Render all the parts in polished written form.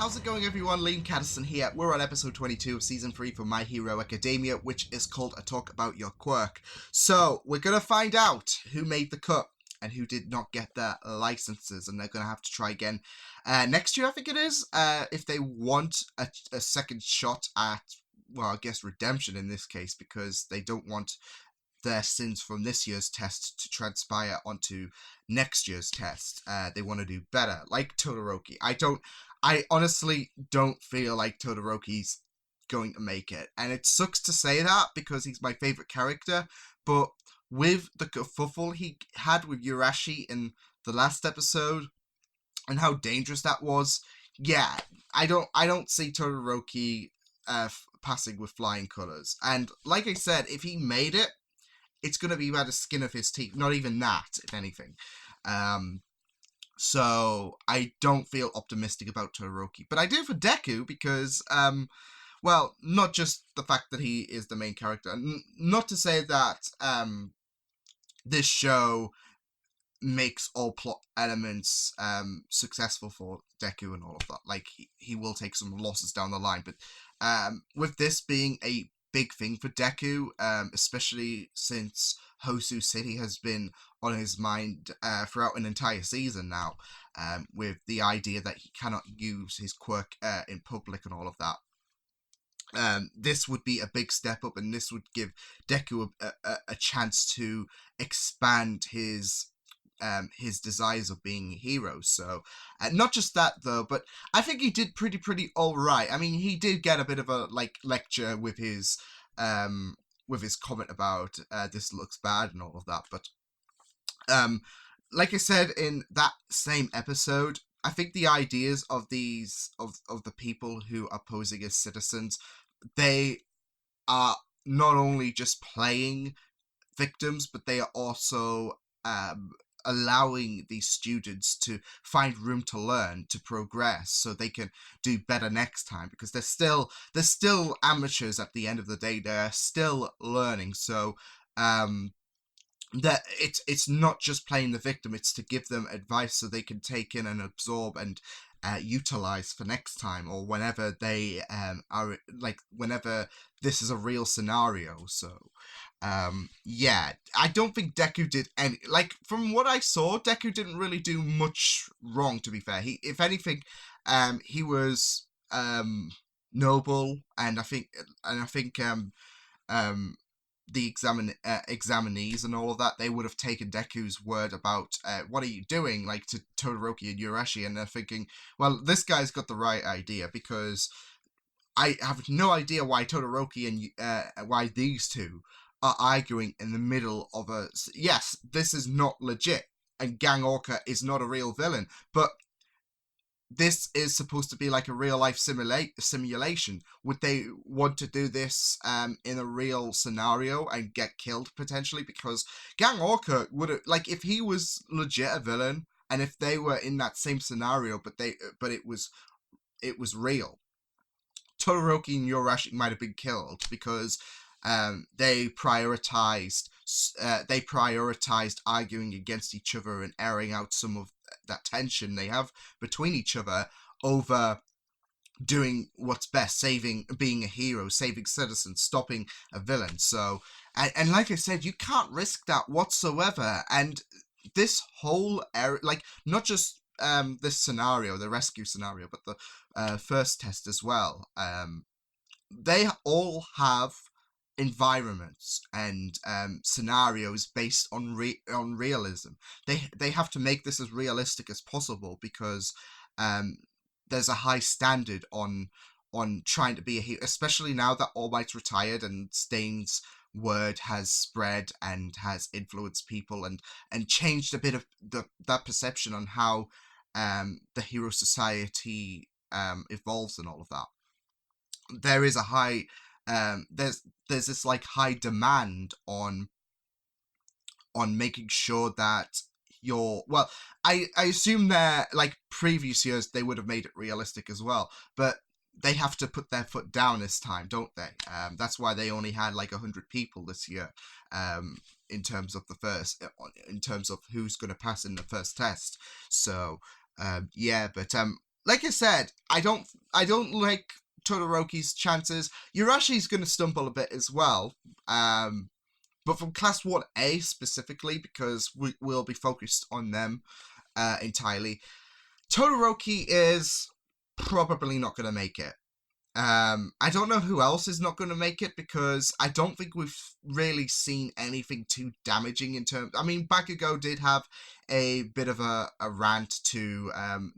How's it going, everyone? Liam Catterson here. We're on episode 22 of season 3 for My Hero Academia, which is called A Talk About Your Quirk. So, we're going to find out who made the cut and who did not get their licenses, and they're going to have to try again next year, I think it is, if they want a second shot at, well, I guess redemption in this case, because they don't want their sins from this year's test to transpire onto next year's test. They want to do better, like Todoroki. I honestly don't feel like Todoroki's going to make it, and it sucks to say that because he's my favorite character, but with the kerfuffle he had with Urashi in the last episode and how dangerous that was, yeah, I don't see Todoroki passing with flying colors. And like I said, if he made it, it's going to be by the skin of his teeth. Not even that, if anything. So I don't feel optimistic about Todoroki. But I do for Deku because, well, not just the fact that he is the main character. Not to say that this show makes all plot elements successful for Deku and all of that. Like, he will take some losses down the line. But with this being a big thing for Deku, especially since Hosu City has been on his mind throughout an entire season now, with the idea that he cannot use his quirk in public and all of that. This would be a big step up, and this would give Deku a chance to expand his desires of being a hero. So not just that though, but I think he did pretty all right. I mean, he did get a bit of a lecture with his comment about this looks bad and all of that, but like I said in that same episode, I think the ideas of these of the people who are posing as citizens, they are not only just playing victims, but they are also allowing these students to find room to learn, to progress, so they can do better next time, because they're still amateurs at the end of the day. They're still learning. So that it's not just playing the victim, it's to give them advice so they can take in and absorb and utilize for next time, or whenever they are, like, whenever this is a real scenario. So yeah, I don't think Deku did any, like, from what I saw, Deku didn't really do much wrong, to be fair. He, if anything, he was noble, and I think the examinees and all of that, they would have taken Deku's word about what are you doing, like, to Todoroki and Urashi, and they're thinking, well, this guy's got the right idea, because I have no idea why Todoroki and why these two are arguing in the middle of a... Yes, this is not legit, and Gang Orca is not a real villain, but this is supposed to be like a real-life simulation. Would they want to do this in a real scenario and get killed, potentially? Because Gang Orca would have... Like, if he was legit a villain, and if they were in that same scenario, but it was real, Todoroki and Urashi might have been killed, because they prioritized arguing against each other and airing out some of that tension they have between each other over doing what's best, being a hero, saving citizens, stopping a villain. So, and like I said, you can't risk that whatsoever. And this whole area, like, not just this scenario, the rescue scenario, but the first test as well, they all have environments and scenarios based on realism. They have to make this as realistic as possible, because there's a high standard on trying to be a hero, especially now that All Might's retired and Stain's word has spread and has influenced people and changed a bit of that perception on how the hero society evolves and all of that. There is a high there's this like high demand on making sure that well, I assume that, like, previous years they would have made it realistic as well, but they have to put their foot down this time, don't they? That's why they only had like 100 people this year, in terms of who's going to pass in the first test. So yeah, but like I said, I don't like Todoroki's chances. Yurashi's going to stumble a bit as well. But from Class 1A specifically, because we'll be focused on them entirely, Todoroki is probably not going to make it. I don't know who else is not going to make it, because I don't think we've really seen anything too damaging in terms... I mean, Bakugo did have a bit of a rant to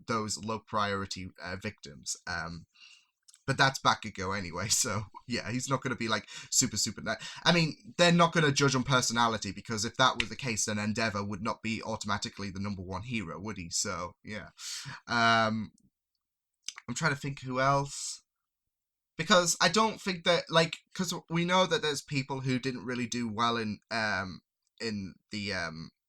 those low priority victims. But that's Bakugo anyway, so yeah, he's not going to be like super nice. I mean, they're not going to judge on personality, because if that was the case, then Endeavor would not be automatically the #1 hero, would he? So yeah. I'm trying to think who else. Because I don't think that, like, because we know that there's people who didn't really do well in the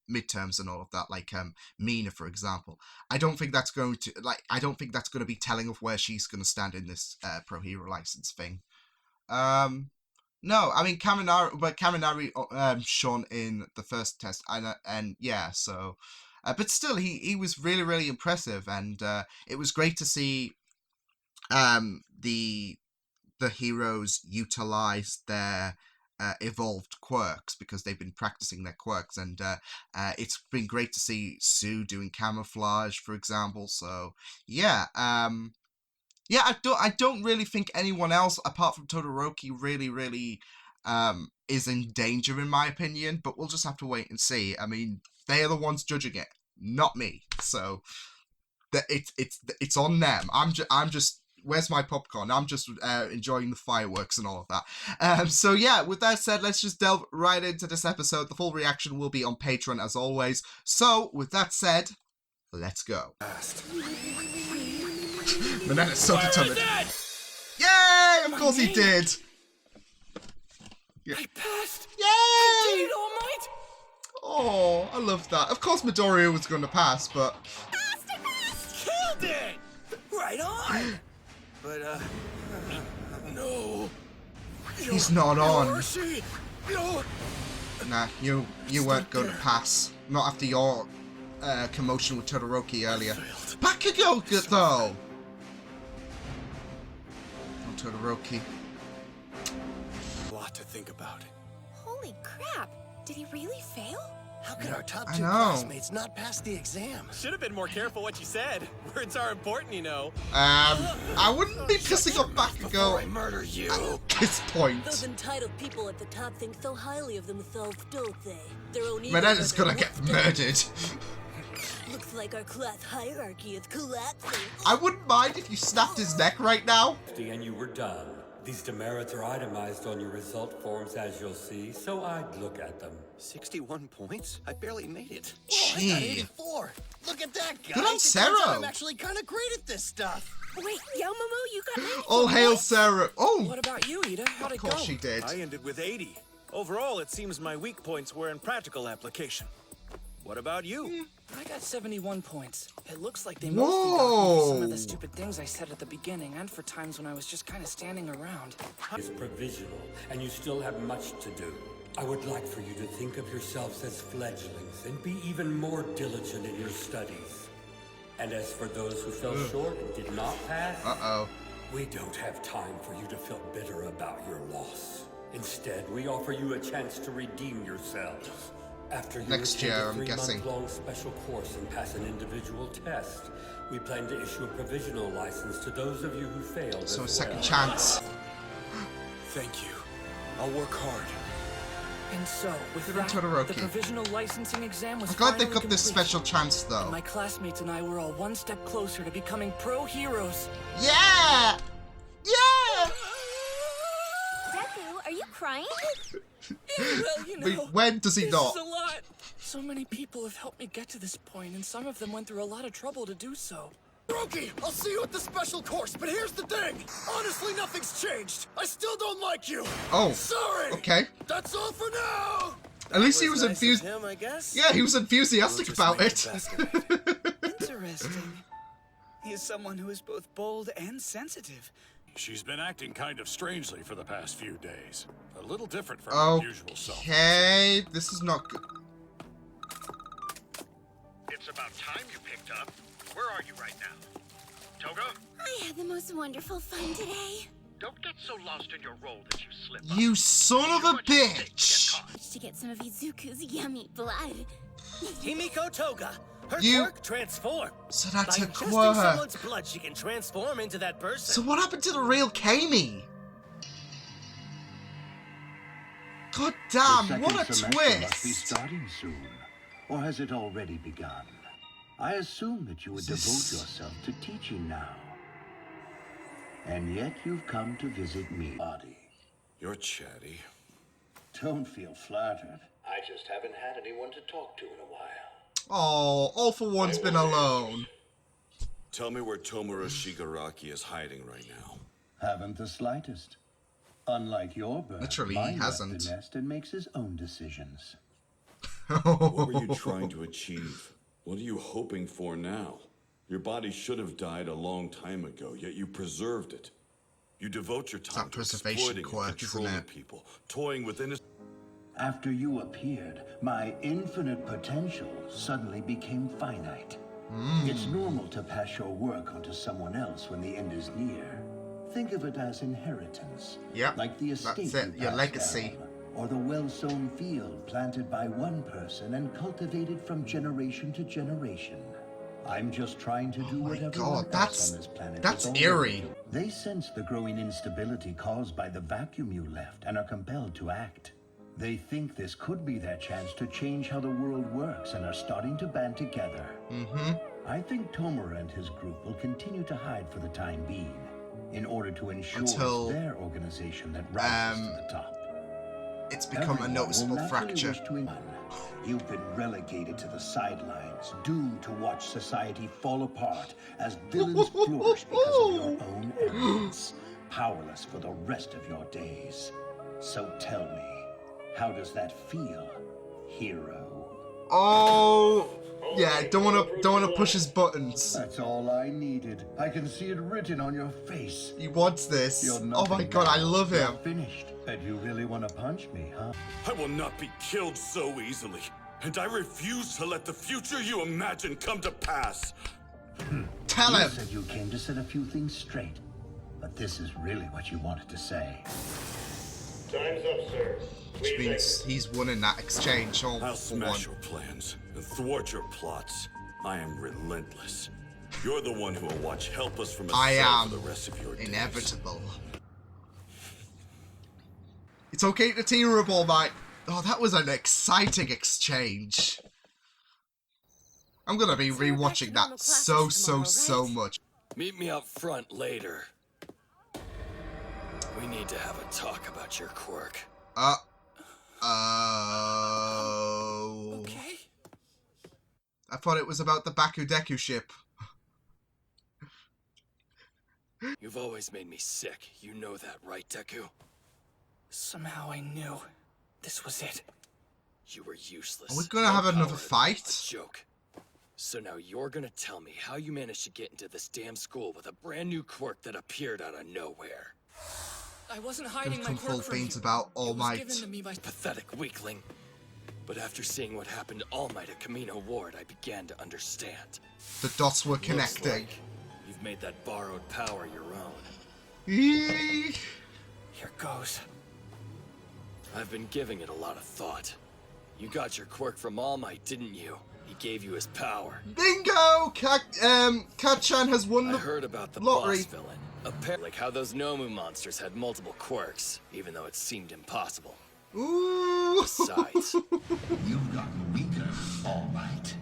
midterms and all of that, like Mina, for example. I don't think that's going to be telling of where she's going to stand in this Pro Hero license thing. No, I mean Kaminari shone in the first test, and yeah, so, but still he was really impressive, and it was great to see the heroes utilize their evolved quirks, because they've been practicing their quirks, and it's been great to see Sue doing camouflage, for example. So yeah, yeah, I don't really think anyone else apart from Todoroki really is in danger, in my opinion. But we'll just have to wait and see. I mean, they are the ones judging it, not me. So it's on them. I'm just. Where's my popcorn? I'm just enjoying the fireworks and all of that. So yeah, with that said, let's just delve right into this episode. The full reaction will be on Patreon as always. So with that said, let's go. Manetta so determined. Yay! Of course he did. Yeah. I passed. Yay! I did it, All Might. Oh, I love that. Of course Midoriya was going to pass, but Killed it. Right on. But, no. He's not on. Mercy. No. Nah, you weren't going to pass. Not after your commotion with Todoroki earlier. Bakugo, though. Oh, Todoroki. A lot to think about. Holy crap! Did he really fail? How could our top I two know. classmates not pass the exam? Should have been more careful what you said. Words are important, you know. I wouldn't be pissing off Before I Bakugo murder you. at this point. Those entitled people at the top think so highly of themselves, don't they? Their own egos Manetta's are gonna their get worst murdered. Looks like our class hierarchy is collapsing. I wouldn't mind if you snapped his neck right now. And you were done. These demerits are itemized on your result forms, as you'll see, so I'd look at them. 61 points? I barely made it. Gee. I got 84. Look at that, guys. Good on It turns out Sero. I'm actually kind of great at this stuff. Wait, Yaomomo, you got 94 All hail points? Sarah. Oh, What about you, Ida? How'd of it go? course she did. I ended with 80. Overall, it seems my weak points were in practical application. What about you? I got 71 points. It looks like they mostly got me for some of the stupid things I said at the beginning, and for times when I was just kind of standing around. It's provisional, and you still have much to do. I would like for you to think of yourselves as fledglings and be even more diligent in your studies. And as for those who fell short and did not pass, we don't have time for you to feel bitter about your loss. Instead, we offer you a chance to redeem yourselves. After you Next attend year, a I'm guessing. 3-month-long special course and pass an individual test, we plan to issue a provisional license to those of you who failed. So a as second well. chance. Thank you. I'll work hard. And so, with Good on that, Todoroki. the provisional licensing exam was I'm glad they finally got this complete. special chance, though. My classmates and I were all one step closer to becoming pro heroes. Yeah! Yeah! Deku, are you crying? Well, you know, Wait, when does he this not? is a lot. So many people have helped me get to this point, and some of them went through a lot of trouble to do so. Brokey, I'll see you at the special course, but here's the thing. Honestly, nothing's changed. I still don't like you. Oh, Sorry. okay. That's all for now. At least he was Nice of enthused. him, I guess. Yeah, he was enthusiastic about it. Interesting. He is someone who is both bold and sensitive. She's been acting kind of strangely for the past few days. A little different from her usual self. Okay, this is not good. It's about time you picked up. Where are you right now? Toga? I had the most wonderful fun today. Don't get so lost in your role that you slip up. You son of a bitch! To get some of Izuku's yummy blood. Himiko Toga. Her You- quirk transform. So that's By a ingesting quirk. someone's blood, she can transform into that person. So what happened to the real Kami? God damn, what a Must be twist! starting soon. Or has it already begun? I assume that you would devote yourself to teaching now. And yet you've come to visit me, body. You're chatty. Don't feel flattered. I just haven't had anyone to talk to in a while. Oh, All For One's been alone. Tell me where Tomura Shigaraki is hiding right now. Haven't the slightest. Unlike your bird, Literally, he mine left hasn't. the nest and makes his own decisions. What were you trying to achieve? What are you hoping for now? Your body should have died a long time ago, yet you preserved it. You devote your time to preservation exploiting quirk, and isn't controlling it? people, toying with innocent... After you appeared, my infinite potential suddenly became finite. It's normal to pass your work onto someone else when the end is near. Think of it as inheritance. Yep, like the estate that's it, you your pass legacy. down, or the well-sown field planted by one person and cultivated from generation to generation. I'm just trying to do what everyone else on this planet that's is already eerie. doing. They sense the growing instability caused by the vacuum you left and are compelled to act. They think this could be their chance to change how the world works and are starting to band together. I think Tomura and his group will continue to hide for the time being in order to ensure Until, it's their organization that rises to the top. It's become a noticeable fracture. You've been relegated to the sidelines, doomed to watch society fall apart as villains flourish because of your own arrogance, powerless for the rest of your days. So tell me, how does that feel, hero? Oh, yeah, don't wanna push his buttons. That's all I needed. I can see it written on your face. He wants this. You're Oh my nothing god, I now. love him. You're finished. And you really want to punch me, huh? I will not be killed so easily, and I refuse to let the future you imagine come to pass. Tell You him. said you came to set a few things straight, but this is really what you wanted to say. Time's up, sir. Which means he's won in that exchange. All I'll for smash one. your plans and thwart your plots. I am relentless. You're the one who will watch helpless from a I cell am for the rest of your days. inevitable. It's okay to tear up all night. Oh, that was an exciting exchange. I'm gonna be rewatching that so much. Meet me up front later. We need to have a talk about your quirk. Okay. I thought it was about the Deku ship. You've always made me sick. You know that, right, Deku? Somehow I knew this was it. You were useless. Are we gonna have another fight? A joke. So now you're gonna tell me how you managed to get into this damn school with a brand new quirk that appeared out of nowhere. I wasn't hiding my Come full quirk from beans you. about All It was Might. given to me by Pathetic weakling. But after seeing what happened to All Might at Camino Ward, I began to understand. The dots were Looks connecting. like you've made that borrowed power your own. Eee. Here goes. I've been giving it a lot of thought. You got your quirk from All Might, didn't you? He gave you his power. Bingo! Kat-chan has won I the heard about the lottery. boss villain. Apparently, like how those Nomu monsters had multiple quirks, even though it seemed impossible. Ooh! Besides, You've gotten weaker, all right.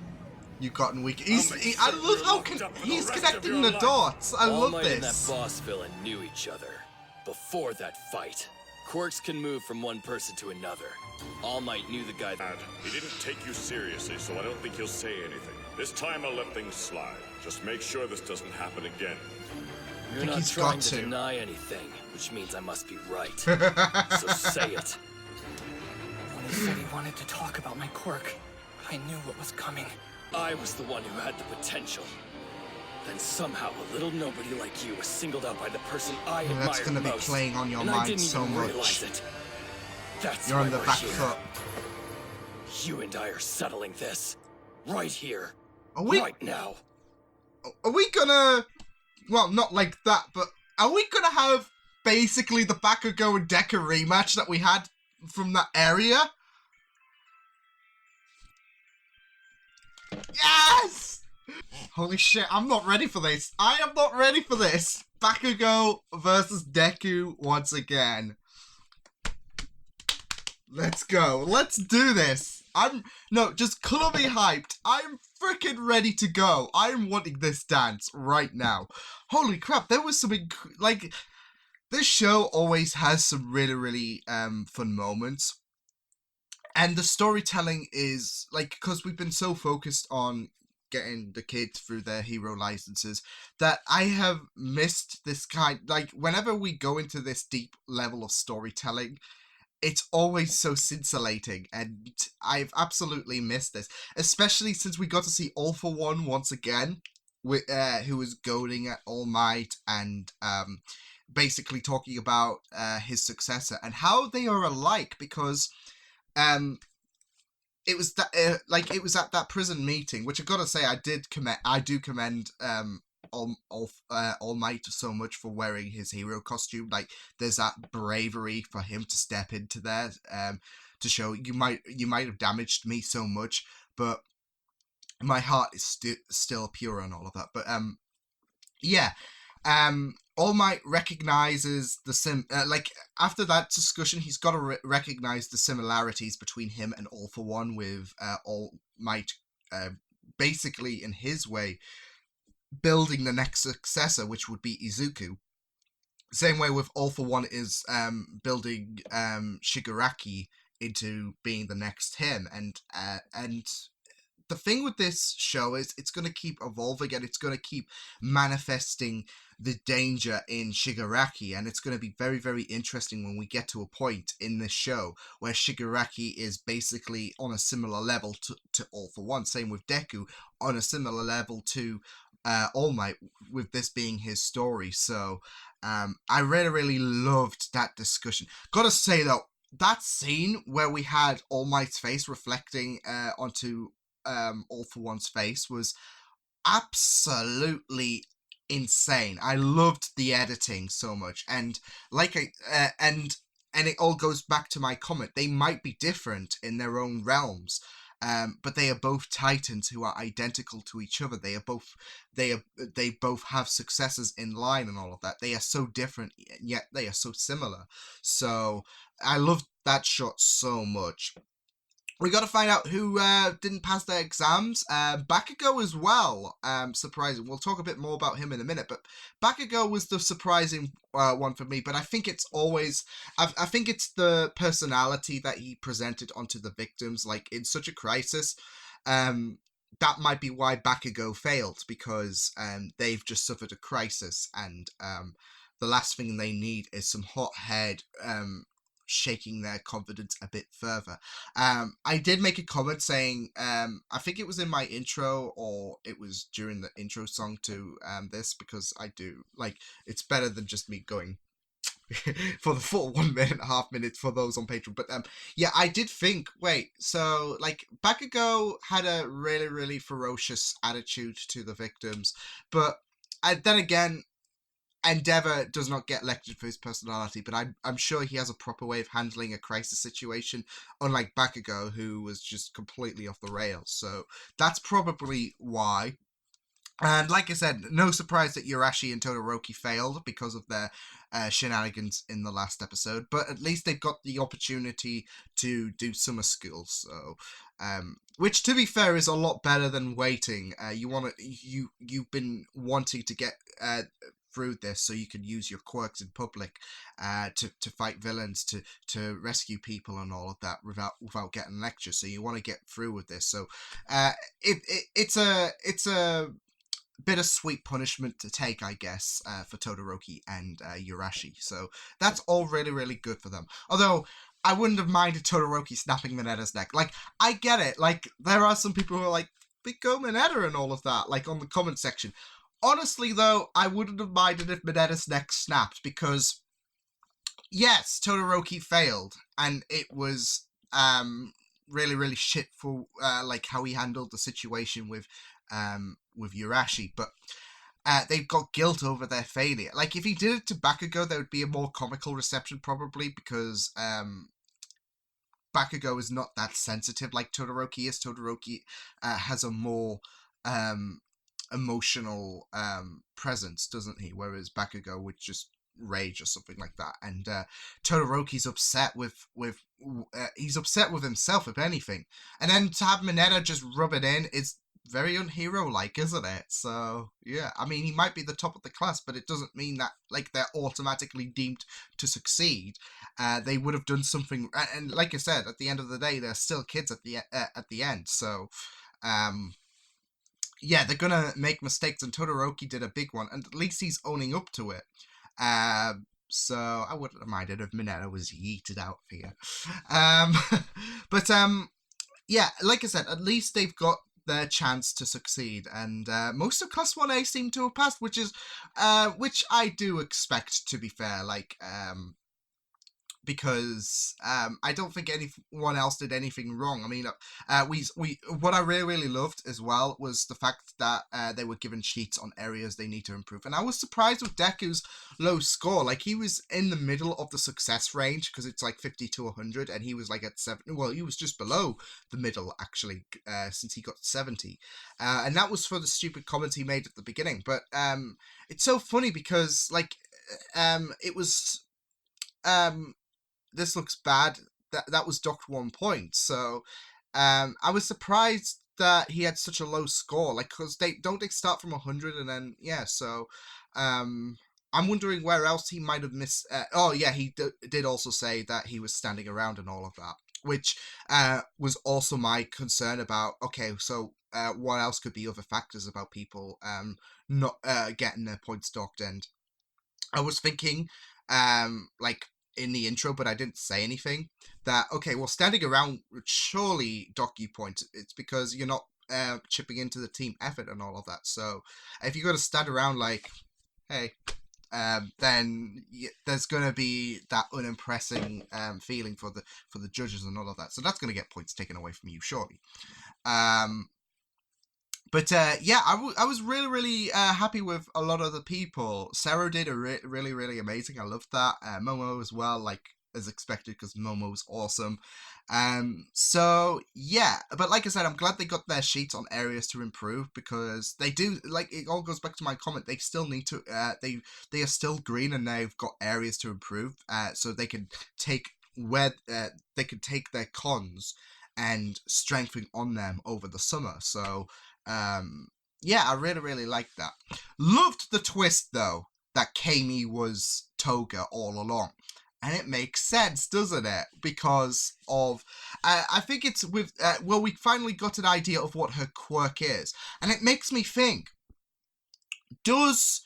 You've gotten weak. I love how he's connecting the dots. I All love Might and that this. boss villain knew each other. Before that fight, quirks can move from one person to another. All Might knew the guy that... He didn't take you seriously, so I don't think he'll say anything. This time I'll let things slide. Just make sure this doesn't happen again. You're think not he's trying got to to. deny anything, which means I must be right. So say it. When he said he wanted to talk about my quirk, I knew what was coming. I was the one who had the potential. Then somehow a little nobody like you was singled out by the person I admired That's gonna be most, playing on your and I mind didn't so even much. realize it. That's You're on why the we're back here. foot. You and I are settling this. Right here. Are we? Right now. Are we gonna well, not like that, but are we gonna have basically the Bakugo and Deku rematch that we had from that area? Yes! Holy shit, I'm not ready for this. I am not ready for this. Bakugo versus Deku once again. Let's go. Let's do this. Just color me hyped. I'm freaking ready to go. I'm wanting this dance right now. Holy crap, there was something, like, this show always has some really, really fun moments. And the storytelling is, like, because we've been so focused on getting the kids through their hero licenses that I have missed this kind, like, whenever we go into this deep level of storytelling, it's always so scintillating, and I've absolutely missed this, especially since we got to see All For One once again, with who was goading at All Might and basically talking about his successor and how they are alike, because it was that it was at that prison meeting, which I gotta say I do commend All Might so much for wearing his hero costume. Like, there's that bravery for him to step into there to show you might have damaged me so much, but my heart is still pure and all of that. But yeah. All Might recognizes the after that discussion, he's got to recognize the similarities between him and All For One, with All Might basically, in his way, building the next successor, which would be Izuku. Same way with All For One is building Shigaraki into being the next him, and the thing with this show is it's going to keep evolving, and it's going to keep manifesting the danger in Shigaraki, and it's going to be very, very interesting when we get to a point in this show where Shigaraki is basically on a similar level to All For One. Same with Deku, on a similar level to All Might, with this being his story. So I really, really loved that discussion. Gotta say though, that scene where we had All Might's face reflecting onto All For One's face was absolutely insane. I loved the editing so much, and and it all goes back to my comment. They might be different in their own realms, but they are both titans who are identical to each other. They both have successes in line and all of that. They are so different, yet they are so similar. So I loved that shot so much. We got to find out who didn't pass their exams. Bakugo as well. Surprising. We'll talk a bit more about him in a minute, but Bakugo was the surprising one for me. But I think it's always, I think it's the personality that he presented onto the victims, like in such a crisis. That might be why Bakugo failed, because they've just suffered a crisis, and the last thing they need is some hot head shaking their confidence a bit further. I did make a comment saying, I think it was in my intro, or it was during the intro song to this, because I do, like, it's better than just me going for the full 1.5 minutes for those on Patreon. But yeah, I did think, wait, so like Bakugo had a really, really ferocious attitude to the victims, but then again, Endeavor does not get lectured for his personality, but I'm sure he has a proper way of handling a crisis situation, unlike Bakugo, who was just completely off the rails. So that's probably why. And like I said, no surprise that Urashi and Todoroki failed because of their shenanigans in the last episode, but at least they've got the opportunity to do summer school. So, which, to be fair, is a lot better than waiting. You've been wanting to get through this so you can use your quirks in public to fight villains, to rescue people and all of that without getting lectures. So you want to get through with this. So it's a bittersweet punishment to take, I guess, for Todoroki and Urashi. So that's all really, really good for them. Although I wouldn't have minded Todoroki snapping Minetta's neck. Like, I get it. Like, there are some people who are like, big go Minetta and all of that, like on the comment section. Honestly, though, I wouldn't have minded if Minetta's neck snapped, because yes, Todoroki failed, and it was really, really shit for like how he handled the situation with Urashi. But they've got guilt over their failure. Like, if he did it to Bakugo, there would be a more comical reception, probably, because Bakugo is not that sensitive like Todoroki is. Todoroki has a more emotional presence, doesn't he? Whereas Bakugo would just rage or something like that. And Todoroki's upset with he's upset with himself, if anything. And then to have Mineta just rub it in is very unhero-like, isn't it? So, yeah. I mean, he might be the top of the class, but it doesn't mean that, like, they're automatically deemed to succeed. They would have done something... And like I said, at the end of the day, they're still kids at the end. So, yeah, they're gonna make mistakes, and Todoroki did a big one, and at least he's owning up to it. So, I wouldn't have minded if Mineta was yeeted out here. But, yeah, like I said, at least they've got their chance to succeed, and most of Class 1A seem to have passed, which I do expect, to be fair, like, because I don't think anyone else did anything wrong. I mean, what I really loved as well was the fact that they were given sheets on areas they need to improve, and I was surprised with Deku's low score. Like, he was in the middle of the success range, because it's like 50 to 100, and he was like at 70. Well, he was just below the middle, actually, since he got 70, and that was for the stupid comments he made at the beginning. But it's so funny because, like, it was this looks bad. That was docked 1 point. So I was surprised that he had such a low score. Like, because they start from 100 and then, yeah. So I'm wondering where else he might have missed. Oh yeah, he did also say that he was standing around and all of that, which was also my concern about. Okay, so what else could be other factors about people not getting their points docked? And I was thinking, like, in the intro, but I didn't say anything, that, okay, well, standing around would surely dock you points. It's because you're not chipping into the team effort and all of that. So if you got to stand around like, hey, then there's going to be that unimpressing feeling for the judges and all of that. So that's going to get points taken away from you, surely. But yeah, I was really, really happy with a lot of the people. Sarah did a really, really amazing. I loved that. Momo as well, like, as expected, because Momo's awesome. So yeah, but like I said, I'm glad they got their sheets on areas to improve, because they do, like, it all goes back to my comment. They still need to, they are still green, and they've got areas to improve, so they can take their cons and strengthen on them over the summer. So yeah, I really, really liked that. Loved the twist, though, that Kami was Toga all along. And it makes sense, doesn't it? Because of, I think it's with, well, we finally got an idea of what her quirk is. And it makes me think, does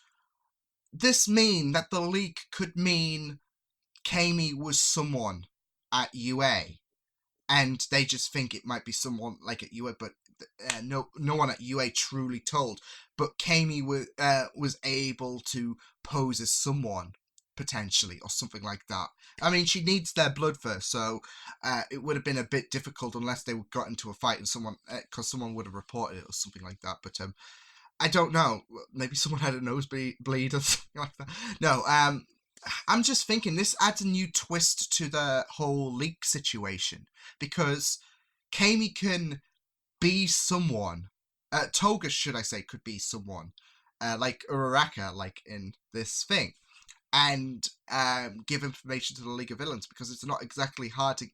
this mean that the leak could mean Kami was someone at UA? And they just think it might be someone like at UA, but no one at UA truly told. But Kami was able to pose as someone, potentially, or something like that. I mean, she needs their blood first, so it would have been a bit difficult unless they got into a fight and someone would have reported it or something like that. But I don't know. Maybe someone had a nosebleed or something like that. No, I'm just thinking this adds a new twist to the whole leak situation, because Kami can be someone. Toga, should I say, could be someone like Uraraka, like in this thing, and give information to the League of Villains, because it's not exactly hard to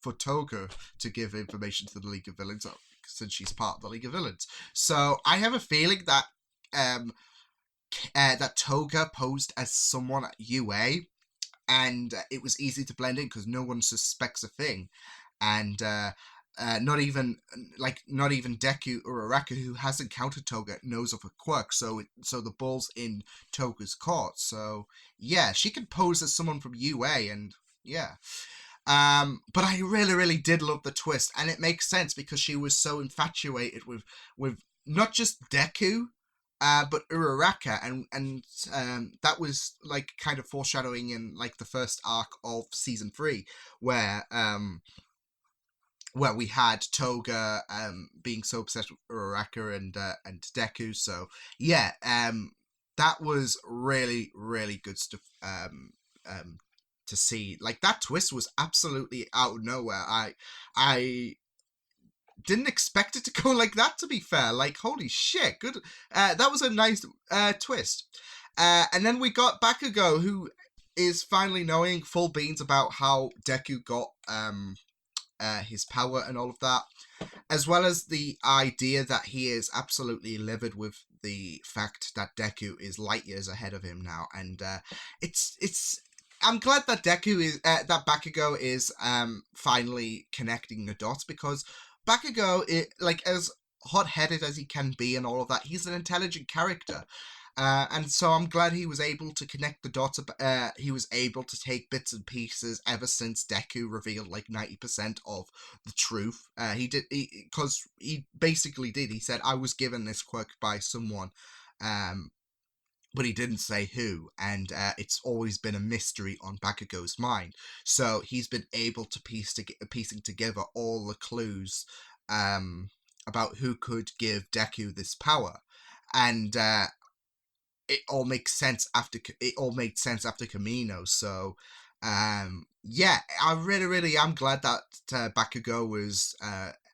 for Toga to give information to the League of Villains, since she's part of the League of Villains. So I have a feeling that that Toga posed as someone at UA, and it was easy to blend in because no one suspects a thing, and not even Deku or Uraraka, who has encountered Toga, knows of her quirk. So the ball's in Toga's court. So yeah, she can pose as someone from UA, and yeah. But I really, really did love the twist, and it makes sense because she was so infatuated with not just Deku, but Uraraka, and that was like kind of foreshadowing in like the first arc of season 3, where where we had Toga being so obsessed with Uraraka and Deku. So yeah, that was really, really good stuff to see. Like, that twist was absolutely out of nowhere. I didn't expect it to go like that, to be fair. Like, holy shit, good. That was a nice twist. And then we got Bakugo, who is finally knowing full beans about how Deku got his power and all of that, as well as the idea that he is absolutely livid with the fact that Deku is light years ahead of him now. And it's I'm glad that that Bakugo is finally connecting the dots, because Bakugo, like, as hot-headed as he can be and all of that, he's an intelligent character. And so I'm glad he was able to connect the dots. He was able to take bits and pieces ever since Deku revealed like 90% of the truth. Because he basically did. He said, I was given this quirk by someone, but he didn't say who, and it's always been a mystery on Bakugo's mind. So he's been able to piecing together all the clues about who could give Deku this power, and it all makes sense after Kamino. So yeah, I really am glad that Bakugo was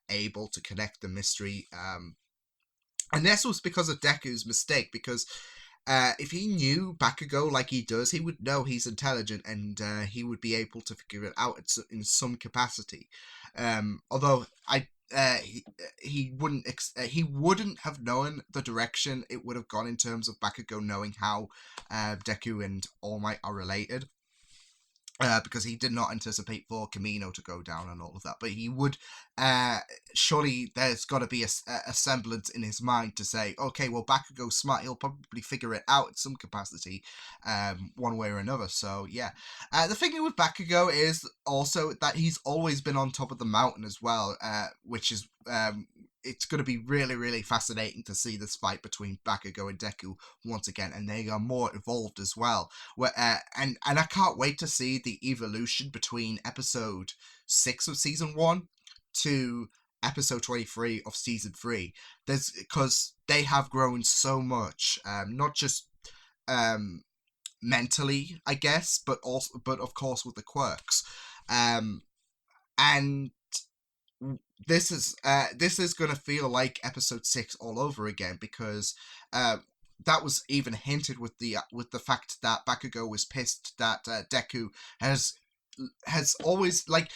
able to connect the mystery, and this was because of Deku's mistake, because if he knew Bakugo like he does, he would know he's intelligent, and he would be able to figure it out in some capacity. Although he wouldn't have known the direction it would have gone in terms of Bakugo knowing how Deku and All Might are related. Because he did not anticipate for Kamino to go down and all of that. But he would, surely there's got to be a semblance in his mind to say, okay, well, Bakugo's smart, he'll probably figure it out in some capacity, one way or another. So, yeah. The thing with Bakugo is also that he's always been on top of the mountain as well, which is... it's going to be really, really fascinating to see this fight between Bakugo and Deku once again, and they are more evolved as well. And I can't wait to see the evolution between episode 6 of season 1 to episode 23 of season 3. Because they have grown so much, not just mentally, I guess, but of course with the quirks, and this is gonna feel like episode 6 all over again, because that was even hinted with the fact that Bakugo was pissed that Deku has always, like,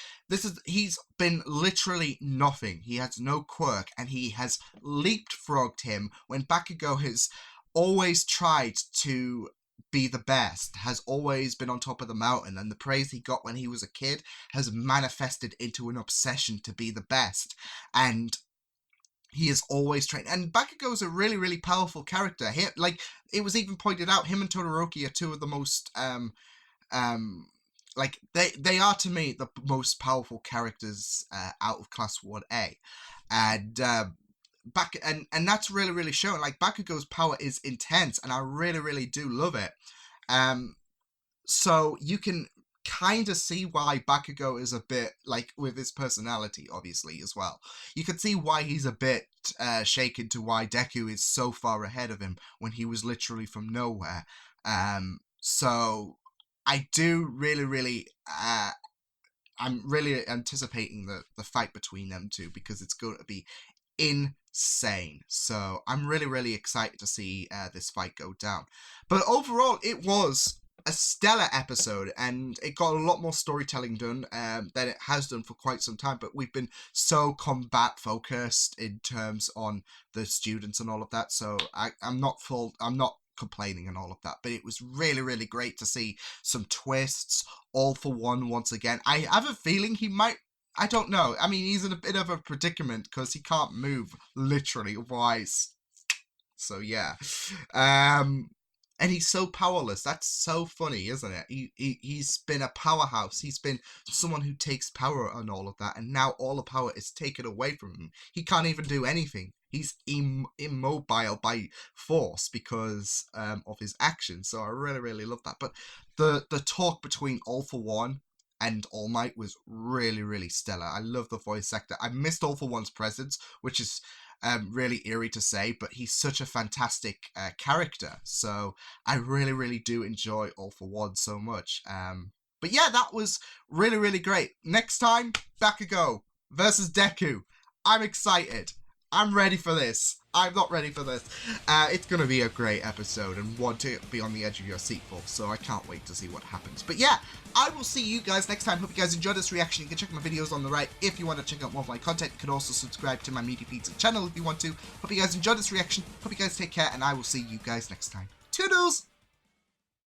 he's been literally nothing. He has no quirk, and he has leapfrogged him when Bakugo has always tried to be the best, has always been on top of the mountain, and the praise he got when he was a kid has manifested into an obsession to be the best, and he is always trained. And Bakugo is a really, really powerful character. Like, it was even pointed out, him and Todoroki are two of the most like, they are, to me, the most powerful characters out of Class 1A, and and that's really, really shown. Like, Bakugo's power is intense, and I really, really do love it. So you can kind of see why Bakugo is a bit, like, with his personality, obviously, as well. You can see why he's a bit shaken to why Deku is so far ahead of him when he was literally from nowhere. So I do really, really... I'm really anticipating the fight between them two, because it's going to be insane. So I'm really, really excited to see this fight go down. But overall, it was a stellar episode, and it got a lot more storytelling done than it has done for quite some time. But we've been so combat focused in terms on the students and all of that. So I'm not complaining and all of that, but it was really, really great to see some twists. All for One once again. I have a feeling he might, I don't know, I mean, he's in a bit of a predicament because he can't move, literally, otherwise. So yeah, and he's so powerless. That's so funny, isn't it? He's been a powerhouse. He's been someone who takes power and all of that, and now all the power is taken away from him. He can't even do anything. He's immobile by force because of his actions. So I really, really love that. But the talk between All for One and All Might was really, really stellar. I love the voice actor. I missed All for One's presence, which is really eerie to say, but he's such a fantastic character. So I really, really do enjoy All for One so much. But yeah, that was really, really great. Next time, Bakugo versus Deku. I'm excited. I'm ready for this. I'm not ready for this. It's going to be a great episode and one to be on the edge of your seat for, so I can't wait to see what happens. But yeah, I will see you guys next time. Hope you guys enjoyed this reaction. You can check my videos on the right if you want to check out more of my content. You can also subscribe to my Media Pizza channel if you want to. Hope you guys enjoyed this reaction. Hope you guys take care, and I will see you guys next time. Toodles!